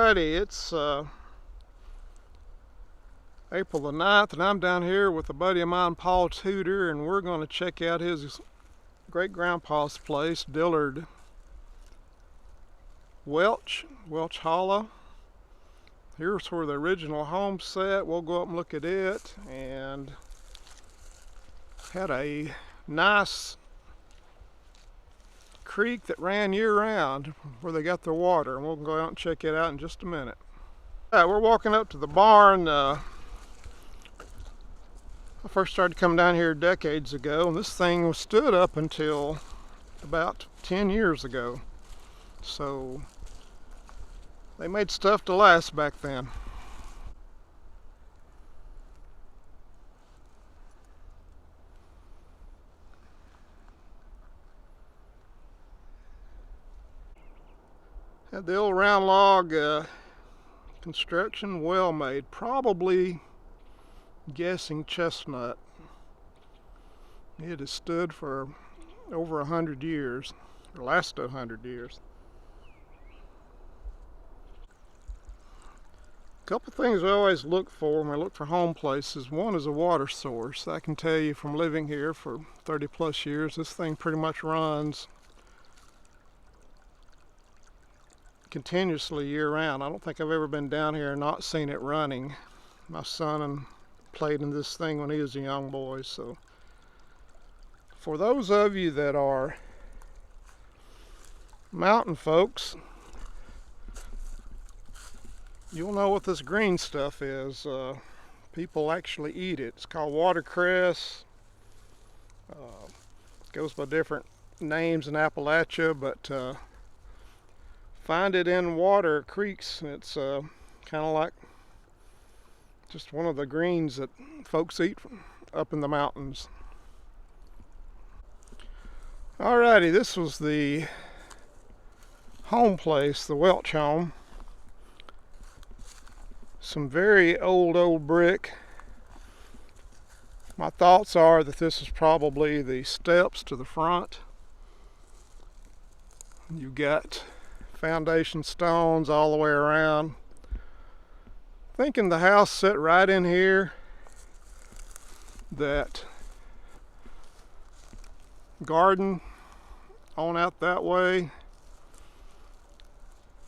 Alrighty, it's April the 9th, and I'm down here with a buddy of mine, Paul Tudor, and we're going to check out his great-grandpa's place, Dillard Welch Hollow. Here's where the original home set. We'll go up and look at it, and had a nice creek that ran year-round where they got their water, and we'll go out and check it out in just a minute. All right, we're walking up to the barn. I first started coming down here decades ago, and this thing was stood up until about 10 years ago. So they made stuff to last back then. Had the old round log construction, well made, probably guessing chestnut. It has stood for over 100 years, or lasted 100 years. A couple things I always look for when I look for home places. One is a water source. I can tell you from living here for 30 plus years, this thing pretty much runs continuously year-round. I don't think I've ever been down here and not seen it running. My son played in this thing when he was a young boy. So for those of you that are mountain folks, you'll know what this green stuff is. People actually eat it. It's called watercress. Goes by different names in Appalachia, but find it in water creeks, and it's kind of like just one of the greens that folks eat up in the mountains. Alrighty, this was the home place, the Welch home. Some very old brick. My thoughts are that this is probably the steps to the front. You've got foundation stones all the way around. Thinking the house set right in here. That garden on out that way.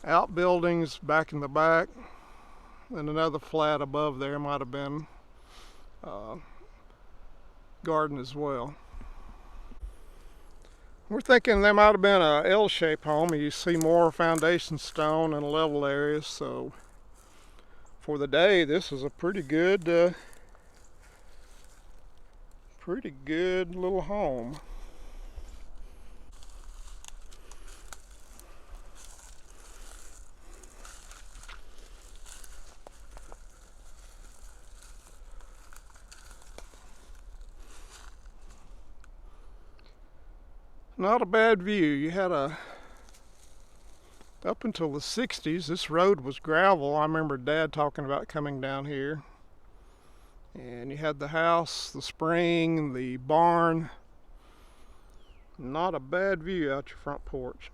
Outbuildings back in the back. And another flat above there might have been garden as well. We're thinking there might have been a L-shaped home. You see more foundation stone in level areas, so for the day this is a pretty good little home. Not a bad view. You had up until the 60s, this road was gravel. I remember Dad talking about coming down here. And you had the house, the spring, the barn. Not a bad view out your front porch.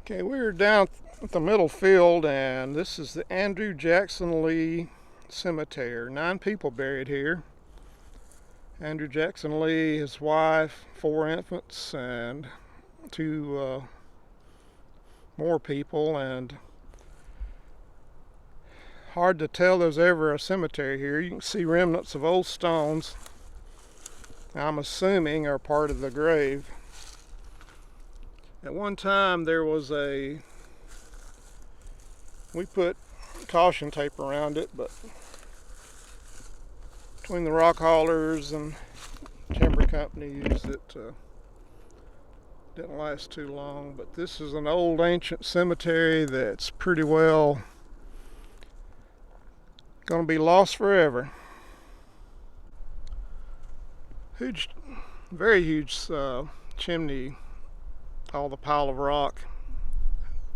Okay, we're down at the middle field, and this is the Andrew Jackson Lee Cemetery. 9 people buried here. Andrew Jackson Lee, his wife, 4 infants, and 2 more people. And hard to tell there's ever a cemetery here. You can see remnants of old stones, I'm assuming are part of the grave. At one time there was we put caution tape around it, but between the rock haulers and timber company used it, didn't last too long. But this is an old ancient cemetery that's pretty well gonna be lost forever. Huge, very huge chimney, all the pile of rock.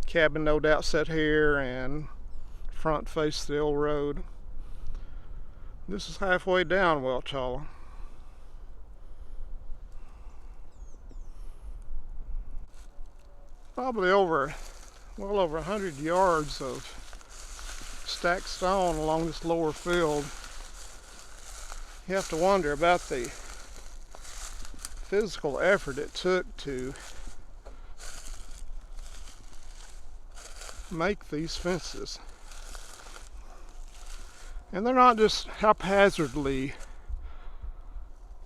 Cabin no doubt set here, and front faced the old road. This is halfway down Welch Hollow. probably well over 100 yards of stacked stone along this lower field. You have to wonder about the physical effort it took to make these fences. And they're not just haphazardly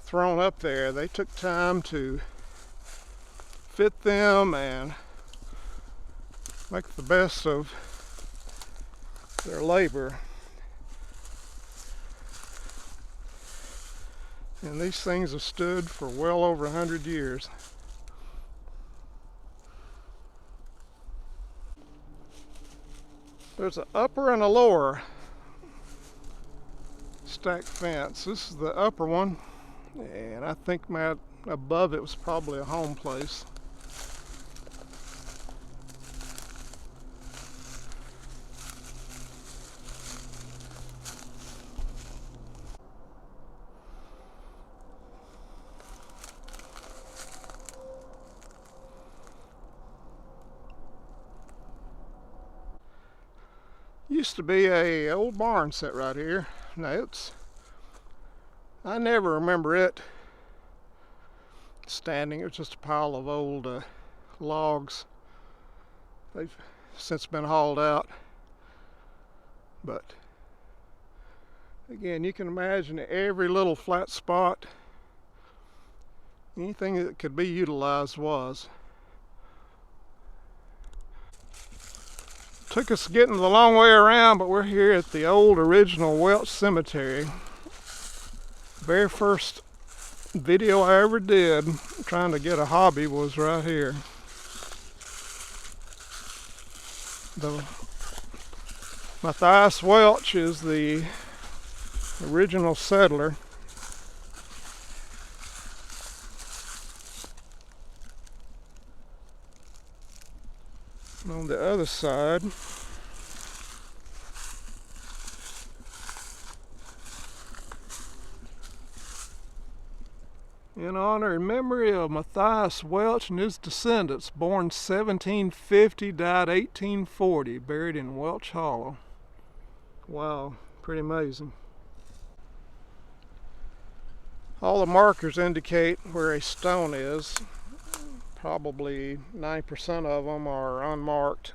thrown up there. They took time to fit them and make the best of their labor. And these things have stood for well over 100 years. There's an upper and a lower stacked fence. This is the upper one, and I think above it was probably a home place. Used to be a old barn set right here. Now I never remember it standing. It was just a pile of old logs. They've since been hauled out. But again, you can imagine every little flat spot, anything that could be utilized was. Took us getting the long way around, but we're here at the old original Welch Cemetery. Very first video I ever did trying to get a hobby was right here. The Matthias Welch is the original settler. On the other side, in honor and memory of Matthias Welch and his descendants, born 1750, died 1840, buried in Welch Hollow. Wow, pretty amazing. All the markers indicate where a stone is. Probably 9% of them are unmarked.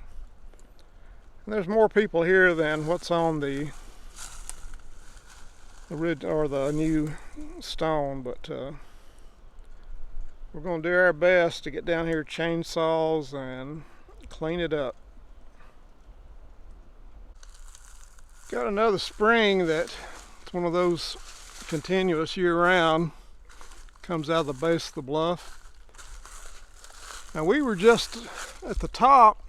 And there's more people here than what's on the new stone, but we're going to do our best to get down here with chainsaws and clean it up. Got another spring that's one of those continuous year-round, comes out of the base of the bluff. Now we were just at the top,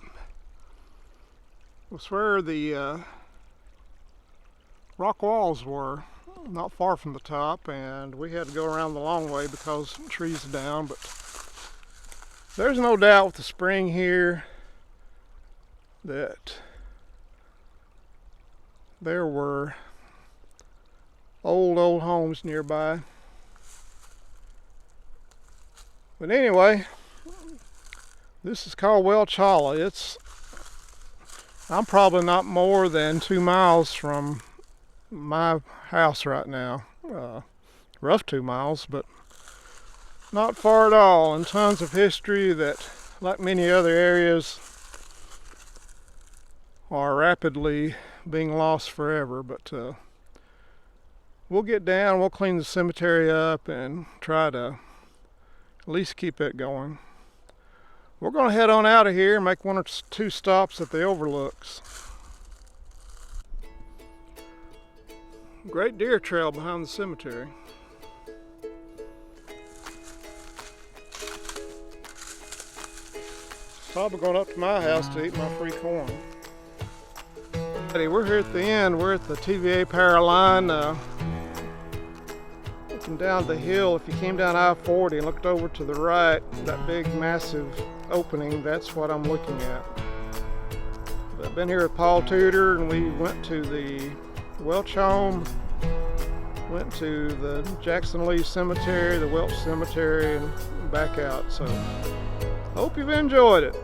was where the rock walls were, not far from the top, and we had to go around the long way because trees are down. But there's no doubt with the spring here that there were old homes nearby. But anyway, this is called Welch Hollow. I'm probably not more than 2 miles from my house right now. Rough 2 miles, but not far at all, and tons of history that, like many other areas, are rapidly being lost forever. But we'll get down, we'll clean the cemetery up and try to at least keep it going. We're going to head on out of here and make 1 or 2 stops at the overlooks. Great deer trail behind the cemetery. Probably going up to my house to eat my free corn. We're here at the end. We're at the TVA power line. Looking down the hill, if you came down I-40 and looked over to the right, that big massive opening, that's what I'm looking at. I've been here with Paul Tudor, and we went to the Welch home, went to the Jackson Lee Cemetery, the Welch Cemetery, and back out. So hope you've enjoyed it.